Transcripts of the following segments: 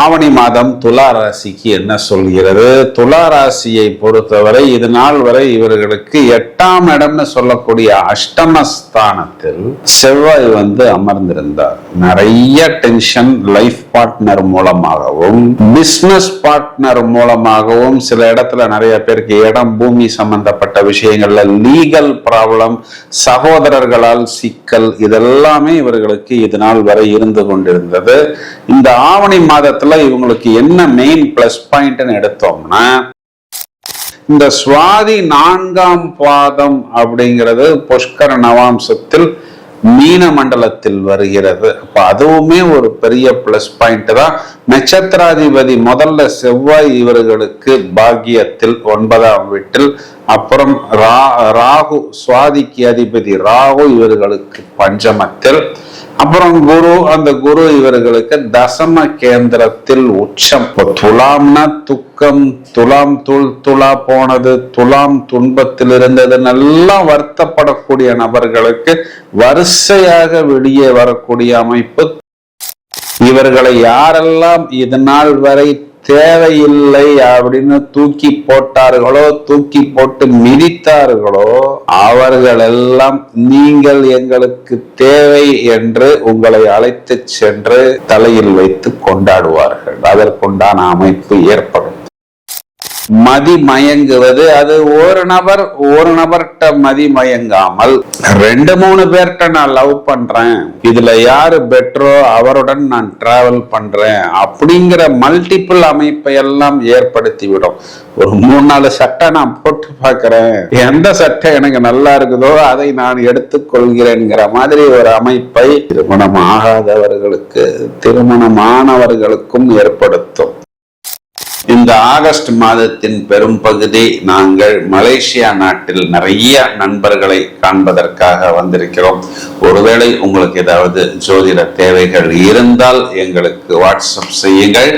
ஆவணி மாதம் துலா ராசிக்கு என்ன சொல்கிறது? துலா ராசியை பொறுத்தவரை இது நாள் வரை இவர்களுக்கு 8ஆம் இடம்னு சொல்லக்கூடிய அஷ்டமஸ்தானத்தில் செவ்வாய் அமர்ந்திருந்தார். நிறைய டென்ஷன் லைஃப் பார்ட்னர் மூலமாகவும் பிசினஸ் பார்ட்னர் மூலமாகவும், சில இடத்துல நிறைய பேருக்கு இடம் பூமி சம்பந்தப்பட்ட விஷயங்கள்ல லீகல் ப்ராப்ளம், சகோதரர்களால் சிக்கல், இதெல்லாமே இவர்களுக்கு இது நாள் வரை இருந்து கொண்டிருந்தது. இந்த ஆவணி மாதத்துல இவங்களுக்கு என்ன மெயின் பிளஸ் பாயிண்ட்னு எடுத்தோம்னா, இந்த சுவாதி 4ஆம் பாதம் அப்படிங்கிறது புஷ்கர நவாம்சத்தில் மீன மண்டலத்தில் வருகிறது. அப்ப அதுவுமே ஒரு பெரிய பிளஸ் பாயிண்ட் தான். நட்சத்திராதிபதி முதல்ல செவ்வாய் இவர்களுக்கு பாக்கியத்தில் 9ஆம் வீட்டில், அப்புறம் ராகு சுவாதிக்கு அதிபதி ராகு இவர்களுக்கு பஞ்சமத்தில், அப்புறம் குரு, அந்த குரு இவர்களுக்கு தசம கேந்திரத்தில் உச்சம். துலாம்னா துக்கம், துலாம் துலா போனது, துலாம் துன்பத்தில் இருந்தது, நல்லா வருத்தப்படக்கூடிய நபர்களுக்கு வரிசையாக வெளியே வரக்கூடிய அமைப்பு. இவர்களை யாரெல்லாம் இது நாள் வரை தேவையில்லை அப்படின்னு தூக்கி போட்டார்களோ, தூக்கி போட்டு மிதித்தார்களோ, அவர்கள் எல்லாம் நீங்கள் எங்களுக்கு தேவை என்று உங்களை அழைத்து சென்று தலையில் வைத்து கொண்டாடுவார்கள். அதற்குண்டான அமைப்பு ஏற்படும். மதி மயங்குவது, அது ஒரு நபர்கிட்ட மதி மயங்காமல் 2-3 பேர்கிட்ட நான் லவ் பண்றேன், இதுல யாரு பெட்டரோ அவருடன் நான் டிராவல் பண்றேன் அப்படிங்கிற மல்டிபிள் அமைப்பை எல்லாம் ஏற்படுத்தி விடும். ஒரு 3-4 சட்டை நான் போட்டு பார்க்கிறேன், எந்த சட்டை எனக்கு நல்லா இருக்குதோ அதை நான் எடுத்துக்கொள்கிறேன்ங்கிற மாதிரி ஒரு அமைப்பை திருமணம் ஆகாதவர்களுக்கு திருமணமானவர்களுக்கும் ஏற்படுத்தும். இந்த ஆகஸ்ட் மாதத்தின் பெரும் பகுதி நாங்கள் மலேசியா நாட்டில் நிறைய நண்பர்களை காண்பதற்காக வந்திருக்கிறோம். ஒருவேளை உங்களுக்கு ஏதாவது ஜோதிட தேவைகள் இருந்தால் எங்களுக்கு வாட்ஸ்அப் செய்யுங்கள்.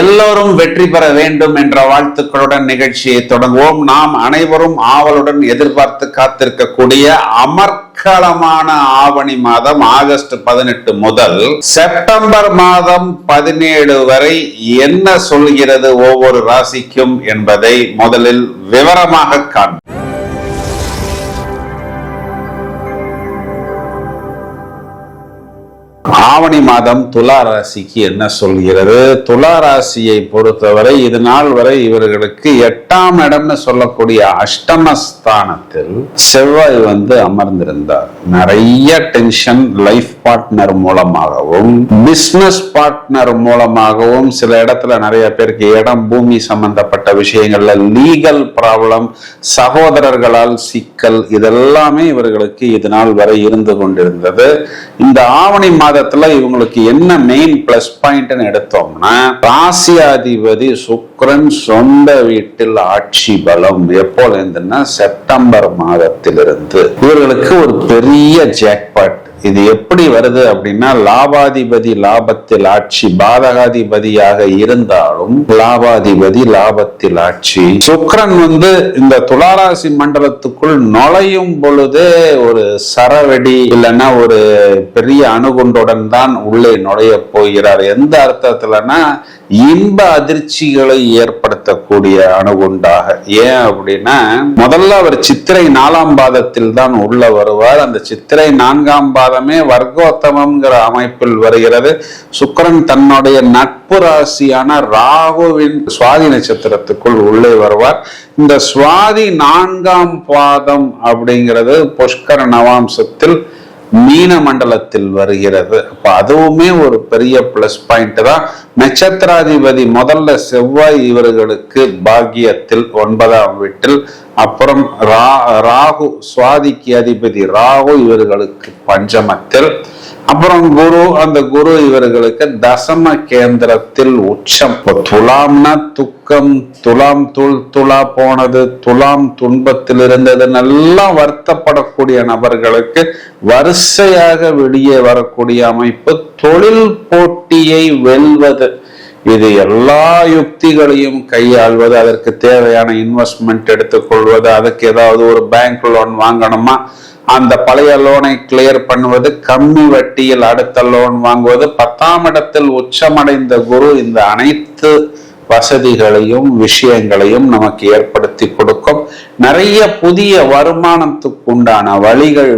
எல்லோரும் வெற்றி பெற வேண்டும் என்ற வாழ்த்துக்களுடன் நிகழ்ச்சியை தொடங்குவோம். நாம் அனைவரும் ஆவலுடன் எதிர்பார்த்து காத்திருக்கக்கூடிய அமர்க்களமான ஆவணி மாதம் ஆகஸ்ட் 18 முதல் செப்டம்பர் மாதம் 17 வரை என்ன சொல்கிறது ஒவ்வொரு ராசிக்கும் என்பதை முதலில் விவரமாக காண்போம். ஆவணி மாதம் துலா ராசிக்கு என்ன சொல்கிறது? துலா ராசியை பொறுத்தவரை இது நாள் வரை இவர்களுக்கு 8ஆம் இடம்னு சொல்லக்கூடிய அஷ்டமஸ்தானத்தில் செவ்வாய் அமர்ந்திருந்தார். நிறைய டென்ஷன் லைஃப் பார்ட்னர் மூலமாகவும் பிசினஸ் பார்ட்னர் மூலமாகவும், சில இடத்துல நிறைய பேருக்கு இடம் பூமி சம்பந்தப்பட்ட விஷயங்கள்ல லீகல் ப்ராப்ளம், சகோதரர்களால் சிக்கல், இதெல்லாமே இவர்களுக்கு இது நாள் வரை இருந்து கொண்டிருந்தது. இந்த ஆவணி மாதத்துல இவங்களுக்கு என்ன மெயின் பிளஸ் பாயிண்ட்னு எடுத்தோம்னா, ராசியாதிபதி சுக்கிரன் சொந்த வீட்டில் ஆட்சி பலம். எப்போல இருந்துன்னா செப்டம்பர் மாதத்திலிருந்து இவர்களுக்கு ஒரு பெரிய ஜாக்பாட். இது எப்படி வருது அப்படின்னா, லாபாதிபதி லாபத்தில் ஆட்சி, பாதகாதிபதியாக இருந்தாலும் லாபாதிபதி லாபத்தில் ஆட்சி. சுக்கிரன் இந்த துளாராசி மண்டலத்துக்குள் நுழையும் பொழுது ஒரு சரவெடி இல்லைன்னா ஒரு பெரிய அணுகுண்டுடன் தான் உள்ளே நுழைய போகிறார். எந்த அர்த்தத்துலன்னா, இன்ப அதிர்ச்சிகளை ஏற்படுத்தக்கூடிய அணுகுண்டாக. ஏன் அப்படின்னா, முதல்ல அவர் சித்திரை 4ஆம் பாதத்தில் தான் உள்ள வருவார். அந்த சித்திரை 4ஆம் பாதமே வர்க்கோத்தமம்ங்கிற அமைப்பில் வருகிறது. சுக்கிரன் தன்னுடைய நட்பு ராசியான ராகுவின் சுவாதி நட்சத்திரத்துக்குள் உள்ளே வருவார். இந்த சுவாதி 4ஆம் பாதம் அப்படிங்கிறது புஷ்கர நவாம்சத்தில் மீன மண்டலத்தில் வருகிறது. அப்ப அதுவுமே ஒரு பெரிய பிளஸ் பாயிண்ட் தான். நட்சத்திராதிபதி முதல்ல செவ்வாய் இவர்களுக்கு பாக்கியத்தில் 9ஆம் வீட்டில், அப்புறம் ராகு சுவாதிக்கு அதிபதி ராகு இவர்களுக்கு பஞ்சமத்தில், அப்புறம் குரு, அந்த குரு இவர்களுக்கு தசம கேந்திரத்தில் உச்சம். துலாம்னா துக்கம், துலாம் துலா போனது, துலாம் துன்பத்தில் இருந்தது, நல்லா வருத்தப்படக்கூடிய நபர்களுக்கு வரிசையாக வெளியே வரக்கூடிய அமைப்பு. தொழில் போட்டியை வெல்வது, இது எல்லா யுக்திகளையும் கையாள்வது, அதற்கு தேவையான இன்வெஸ்ட்மெண்ட் எடுத்துக்கொள்வது, அதுக்கு ஏதாவது ஒரு பேங்க் லோன் வாங்கணுமா அந்த பழைய லோனை கிளியர் பண்ணுவது, கம்மி வட்டியில் அடுத்த லோன் வாங்குவது. 10ஆம் இடத்தில் உச்சமடைந்த குரு இந்த அனைத்து வசதிகளையும் விஷயங்களையும் நமக்கு ஏற்படுத்தி கொடுக்கும். நிறைய புதிய வருமானத்துக்கு உண்டான வழிகள்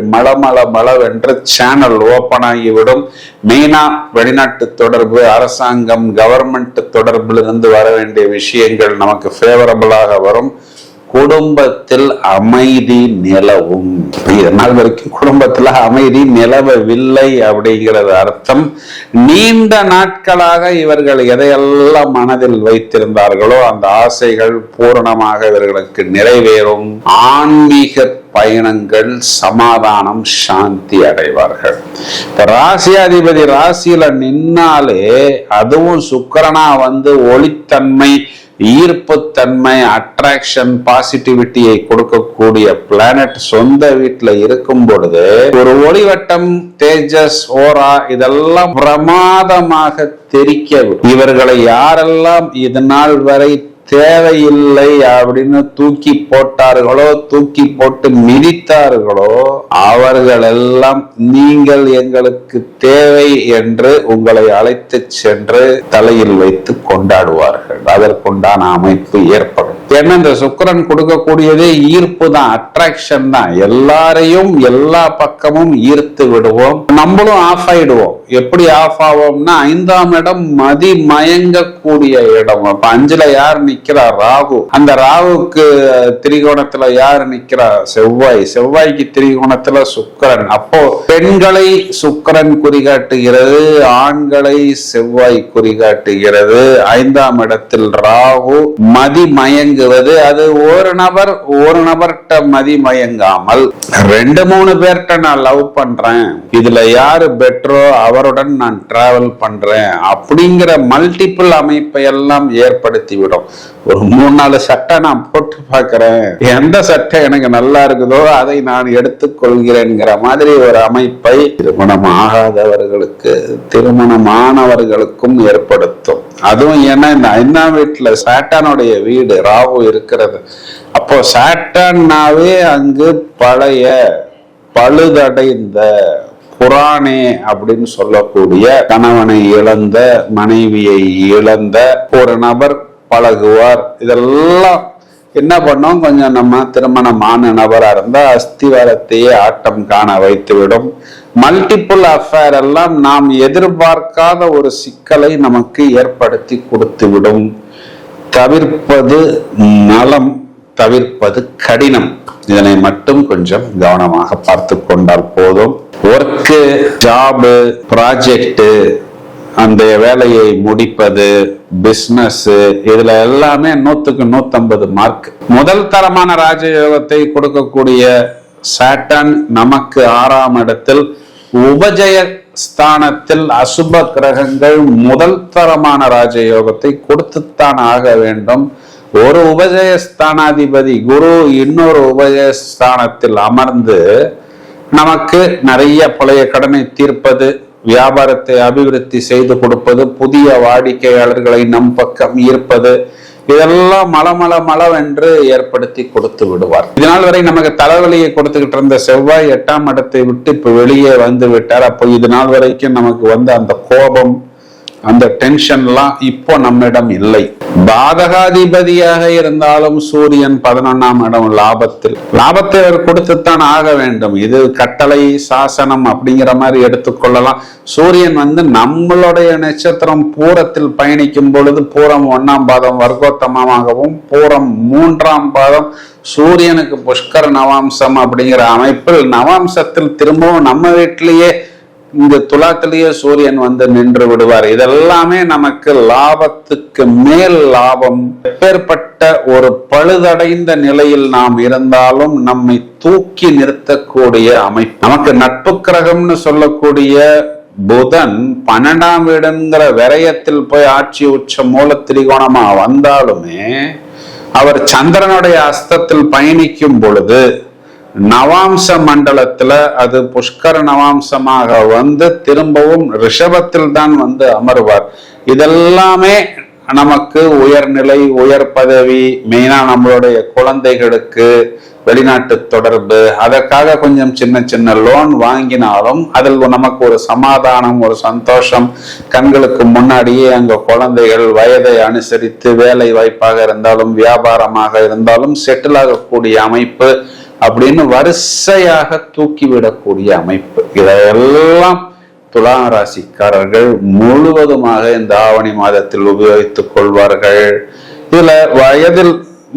மளவென்று சேனல் ஓபன் ஆகிவிடும். மெயினா வெளிநாட்டு தொடர்பு, அரசாங்கம், கவர்மெண்ட் தொடர்பிலிருந்து வர வேண்டிய விஷயங்கள் நமக்கு ஃபேவரபிளாக வரும். குடும்பத்தில் அமைதி நிலவும். இதனால் வரைக்கும் குடும்பத்துல அமைதி நிலவவில்லை அப்படிங்கிறது அர்த்தம். நீண்ட நாட்களாக இவர்கள் எதையெல்லாம் மனதில் வைத்திருந்தார்களோ அந்த ஆசைகள் பூரணமாக இவர்களுக்கு நிறைவேறும். ஆன்மீக பயணங்கள், சமாதானம், சாந்தி அடைவார்கள். இப்ப ராசியாதிபதி ராசியில நின்னாலே, அதுவும் சுக்கிரனா வந்து ஒளித்தன்மை, ஈர்ப்புத்தன்மை, அட்ராக்ஷன், பாசிட்டிவிட்டியை கொடுக்கக்கூடிய பிளானட் சொந்த வீட்டுல இருக்கும் பொழுது ஒரு ஒளிவட்டம், தேஜஸ், ஓரா இதெல்லாம் பிரமாதமாக தெரிக்க விடும். இவர்களை யாரெல்லாம் இது நாள் வரை தேவையில்லை அப்படின்னு தூக்கி போட்டார்களோ, தூக்கி போட்டு மிதித்தார்களோ, அவர்கள் எல்லாம் நீங்கள் எங்களுக்கு தேவை என்று உங்களை அழைத்து சென்று தலையில் வைத்து கொண்டாடுவார்கள். அதற்குண்டான அமைப்பு ஏற்படும். ஏன்னா இந்த சுக்கிரன் கொடுக்கக்கூடியதே ஈர்ப்பு தான், அட்ராக்ஷன் தான். எல்லாரையும் எல்லா பக்கமும் ஈர்த்து விடுவோம், நம்மளும் ஆஃப் ஆயிடுவோம். எப்படி ஆஃப் ஆவோம்னா, 5ஆம் இடம் மதி மயங்கக்கூடிய இடம். அப்ப 5ல யார் நிக்கிறா? ராகு. அந்த ராகுக்கு திரிகோணத்துல யார் நிக்கிறா? செவ்வாய். செவ்வாய்க்கு திரிகோணத்துல சுக்கிரன். அப்போ பெண்களை சுக்கிரன் குறிகாட்டுகிறது, ஆண்களை செவ்வாய் குறிகாட்டுகிறது. 5ஆம் இடத்தில் ராகு மதி மயங்குவது. அது ஒரு நபர்கிட்ட மதி மயங்காமல் 2-3 பேர்கிட்ட நான் லவ் பண்றேன், இதுல யாரு பெட்டரோ அவருடன் நான் டிராவல் பண்றேன் அப்படிங்கிற மல்டிபிள் அமைப்பை எல்லாம் ஏற்படுத்தி விடும். ஒரு 3-4 சட்டை நான் போட்டு பார்க்கிறேன், எந்த சட்டை எனக்கு நல்லா இருக்குதோ அதை நான் எடுத்துக்கொள்கிறேன்ங்கிற மாதிரி ஒரு அமைப்பை திருமணம் ஆகாதவர்களுக்கு, திருமணமானவர்களுக்கும் ஏற்படுத்தும். அதுவும் ஏன்னா இந்த 5ஆம் வீட்டுல சாட்டானுடைய வீடு ராகு இருக்கிறது. அப்போ சாட்டான்னாவே அங்கு பழைய பழுதடைந்த புராணே அப்படின்னு சொல்லக்கூடிய கணவனை இழந்த, மனைவியை இழந்த ஒரு நபர் பழகுவார். இதெல்லாம் என்ன பண்ணோம், கொஞ்சம் நம்ம திருமணமான நபரா இருந்தா அஸ்திவாரத்தையே ஆட்டம் காண வைத்துவிடும். மல்டிபிள் அஃபேர் எல்லாம் நாம் எதிர்பார்க்காத ஒரு சிக்கலை நமக்கு ஏற்படுத்தி கொடுத்து விடும். தவிர்ப்பது நலம், தவிர்ப்பது கடினம். இதனை மட்டும் கொஞ்சம் கவனமாக பார்த்து கொண்டால் போதும். ஒர்க்கு, ஜாபு, ப்ராஜெக்ட், அந்த வேலையை முடிப்பது, பிசினஸ், இதுல எல்லாமே 100க்கு 150 மார்க். முதல் தரமான ராஜயோகத்தை கொடுக்கக்கூடிய சாட்டன் நமக்கு 6ஆம் இடத்தில் உபஜய ஸ்தானத்தில் அசுப கிரகங்கள் முதல் தரமான ராஜயோகத்தை கொடுத்துத்தான் ஆக வேண்டும். ஒரு உபஜயஸ்தானாதிபதி குரு இன்னொரு உபஜயஸ்தானத்தில் அமர்ந்து நமக்கு நிறைய பழைய கடனை தீர்ப்பது, வியாபாரத்தை அபிவிருத்தி செய்து கொடுப்பது, புதிய வாடிக்கையாளர்களை நம் பக்கம் ஈர்ப்பது, இதெல்லாம் மளவென்று ஏற்படுத்தி கொடுத்து விடுவார். இதனால் வரை நமக்கு தலைவலியை கொடுத்துக்கிட்டு இருந்த செவ்வாய் 8ஆம் இடத்தை விட்டு இப்ப வெளியே வந்து விட்டார். அப்போ இது நாள் வரைக்கும் நமக்கு வந்த அந்த கோபம், அந்த டென்ஷன்லாம் இப்போ நம்மிடம் இல்லை. பாதகாதிபதியாக இருந்தாலும் சூரியன் 11ஆம் இடம் லாபத்தை அவர் கொடுத்துத்தான் ஆக வேண்டும். இது கட்டளை, சாசனம் அப்படிங்கிற மாதிரி எடுத்துக்கொள்ளலாம். சூரியன் வந்து நம்மளுடைய நட்சத்திரம் பூரத்தில் பயணிக்கும் பொழுது பூரம் 1ஆம் பாதம் வர்க்கோத்தமமாகவும், பூரம் 3ஆம் பாதம் சூரியனுக்கு புஷ்கர நவாம்சம் அப்படிங்கிற அமைப்பில் நவாம்சத்தில் திரும்பவும் நம்ம வீட்டிலேயே இந்த துலாத்திலேயே சூரியன் வந்து நின்று விடுவார். இதெல்லாமே நமக்கு லாபத்துக்கு மேல் லாபம். எப்பேற்பட்ட ஒரு பழுதடைந்த நிலையில் நாம் இருந்தாலும் நம்மை தூக்கி நிறுத்தக்கூடிய அமைப்பு. நமக்கு நட்பு கிரகம்னு சொல்லக்கூடிய புதன் 12ஆம் வீடுங்கிற விரயத்தில் போய் ஆட்சி உச்ச மூல திரிகோணமா வந்தாலுமே அவர் சந்திரனுடைய அஸ்தத்தில் பயணிக்கும் பொழுது நவாம்ச மண்டலத்துல அது புஷ்கர நவாம்சமாக வந்து திரும்பவும் ரிஷபத்தில் தான் வந்து அமர்வார். இதெல்லாமே நமக்கு உயர்நிலை, உயர் பதவி, மெயினா நம்மளுடைய குழந்தைகளுக்கு வெளிநாட்டு தொடர்பு, அதற்காக கொஞ்சம் சின்ன சின்ன லோன் வாங்கினாலும் அதில் நமக்கு ஒரு சமாதானம், ஒரு சந்தோஷம். கண்களுக்கு முன்னாடியே அங்க குழந்தைகள் வயதை அனுசரித்து வேலை வாய்ப்பாக இருந்தாலும் வியாபாரமாக இருந்தாலும் செட்டில் ஆகக்கூடிய அமைப்பு அப்படின்னு வரிசையாக தூக்கிவிடக்கூடிய அமைப்பு. இதையெல்லாம் துலா ராசிக்காரர்கள் முழுவதுமாக இந்த ஆவணி மாதத்தில் உபயோகித்துக் கொள்வார்கள். இதுல வயதில்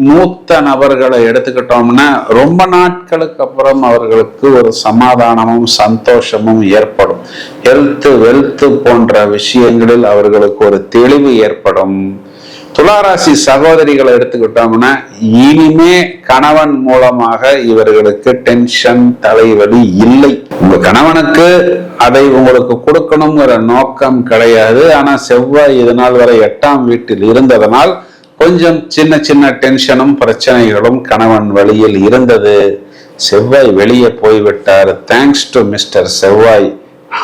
மூத்த நபர்களை எடுத்துக்கிட்டோம்னா ரொம்ப நாட்களுக்கு அப்புறம் அவர்களுக்கு ஒரு சமாதானமும் சந்தோஷமும் ஏற்படும். ஹெல்த், வெல்த் போன்ற விஷயங்களில் அவர்களுக்கு ஒரு தெளிவு ஏற்படும். துளாராசி சகோதரிகளை எடுத்துக்கிட்டோம்னா இனிமே கணவன் மூலமாக இவர்களுக்கு டென்ஷன், தலைவலி இல்லை. உங்க கணவனுக்கு அதை உங்களுக்கு கொடுக்கணுங்கிற நோக்கம் கிடையாது. ஆனா செவ்வாய் இது நாள் வரை 8ஆம் வீட்டில் இருந்ததனால் கொஞ்சம் சின்ன சின்ன டென்ஷனும் பிரச்சனைகளும் கணவன் வழியில் இருந்தது. செவ்வாய் வெளியே போய்விட்டார், தேங்க்ஸ் டு மிஸ்டர் செவ்வாய்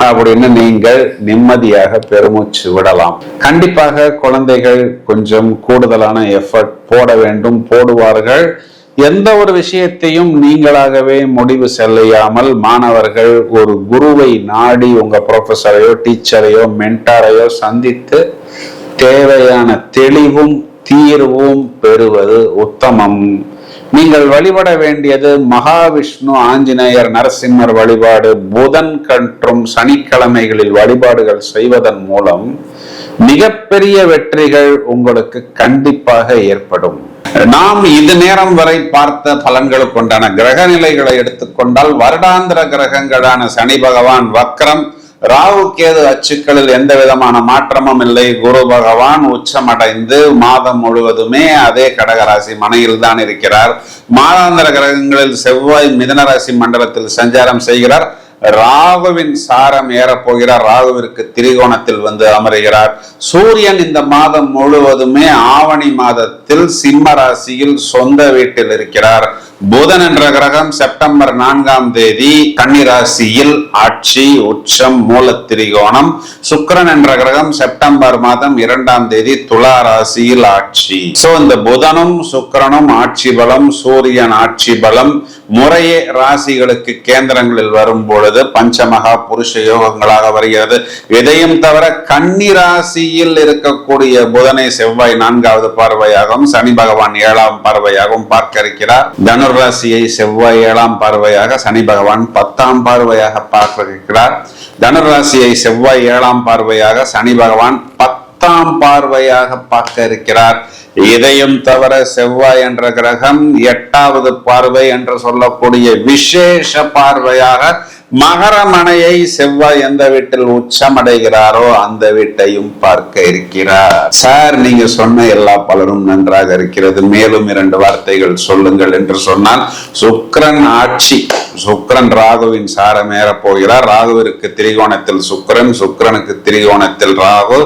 அப்படின்னு நீங்கள் நிம்மதியாக பெருமூச்சு விடலாம். கண்டிப்பாக குழந்தைகள் கொஞ்சம் கூடுதலான எஃபர்ட் போட வேண்டும், போடுவார்கள். எந்த ஒரு விஷயத்தையும் நீங்களாகவே முடிவு செய்யாமல் மாணவர்கள் ஒரு குருவை நாடி உங்க ப்ரொஃபஸரையோ டீச்சரையோ மென்டாரையோ சந்தித்து தேவையான தெளிவும் தீர்வும் பெறுவது உத்தமம். நீங்கள் வழிபட வேண்டியது மகாவிஷ்ணு, ஆஞ்சநேயர், நரசிம்மர் வழிபாடு. புதன் மற்றும் சனிக்கிழமைகளில் வழிபாடுகள் செய்வதன் மூலம் மிகப்பெரிய வெற்றிகள் உங்களுக்கு கண்டிப்பாக ஏற்படும். நாம் இது நேரம் வரை பார்த்த பலன்களுக்கு உண்டான கிரக நிலைகளை எடுத்துக்கொண்டால் வருடாந்திர கிரகங்களான சனி பகவான் வக்ரம், ராகு கேது அச்சுக்களில் எந்த விதமான மாற்றமும் இல்லை. குரு பகவான் உச்சமடைந்து மாதம் முழுவதுமே அதே கடகராசி மனையில் தான் இருக்கிறார். மாதாந்திர கிரகங்களில் செவ்வாய் மிதுன ராசி மண்டலத்தில் சஞ்சாரம் செய்கிறார். ராகுவின் சாரம் ஏறப்போகிறார். ராகுவிற்கு திரிகோணத்தில் வந்து அமருகிறார். சூரியன் இந்த மாதம் முழுவதுமே ஆவணி மாதத்தில் சிம்ம ராசியில் சொந்த வீட்டில் இருக்கிறார். புதன் என்ற கிரகம் செப்டம்பர் 4ஆம் தேதி கன்னிராசியில் ஆட்சி, உச்சம், மூல திரிகோணம். சுக்கிரன் என்ற கிரகம் செப்டம்பர் மாதம் 2ஆம் தேதி துலா ராசியில் ஆட்சி. சோ இந்த புதனும் சுக்கிரனும் ஆட்சி பலம், சூரியன் ஆட்சி பலம் முறையே ராசிகளுக்கு கேந்திரங்களில் வரும் பொழுது பஞ்சமகா புருஷ யோகங்களாக வருகிறது. இதையும் தவிர கன்னி ராசியில் இருக்கக்கூடிய புதனை செவ்வாய் 4வது பார்வையாகவும் சனி பகவான் 7ஆம் பார்வையாகவும் பார்க்க இருக்கிறார். தனுர் ராசியை செவ்வாய் 7ஆம் பார்வையாக, சனி பகவான் 10ஆம் பார்வையாக பார்க்க இருக்கிறார். தனுர் ராசியை செவ்வாய் 7ஆம் பார்வையாக, சனி பகவான் 10ஆம் பார்வையாக பார்க்க இருக்கிறார். இதையும் தவிர செவ்வாய் என்ற கிரகம் 8வது பார்வை என்று சொல்லக்கூடிய விசேஷ பார்வையாக மகர மனையை செவ்வாய் எந்த வீட்டில் உச்சமடைகிறாரோ அந்த வீட்டையும் பார்க்க இருக்கிறார். சார், நீங்க சொன்ன எல்லா பலரும் நன்றாக இருக்கிறது, மேலும் 2 வார்த்தைகள் சொல்லுங்கள் என்று சொன்னால், சுக்கிரன் ஆட்சி, சுக்கிரன் ராகுவின் சாரம் ஏறப் போகிறார். ராகுவிற்கு திரிகோணத்தில் சுக்கிரன், சுக்கிரனுக்கு திரிகோணத்தில் ராகு.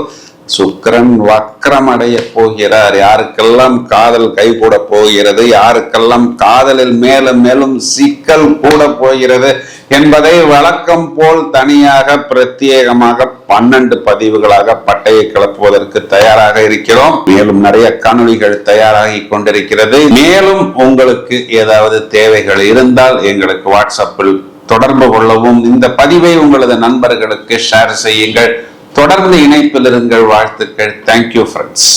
சுக்கிரன் வக்ரம் அடைய போகிறார். யாருக்கெல்லாம் காதல் கை கூட போகிறது, யாருக்கெல்லாம் காதலில் மேலும் மேலும் சிக்கல் கூட போகிறது என்பதை வழக்கம் போல் தனியாக பிரத்யேகமாக 12 பதிவுகளாக பட்டையை கிளப்புவதற்கு தயாராக இருக்கிறோம். மேலும் நிறைய காணொளிகள் தயாராகி கொண்டிருக்கிறது. மேலும் உங்களுக்கு ஏதாவது தேவைகள் இருந்தால் எங்களுக்கு வாட்ஸ்அப்பில் தொடர்பு கொள்ளவும். இந்த பதிவை உங்களது நண்பர்களுக்கு ஷேர் செய்யுங்கள். தொடர்ந்து இணைப்பில் இருங்கள். வாழ்த்துக்கள். Thank you friends.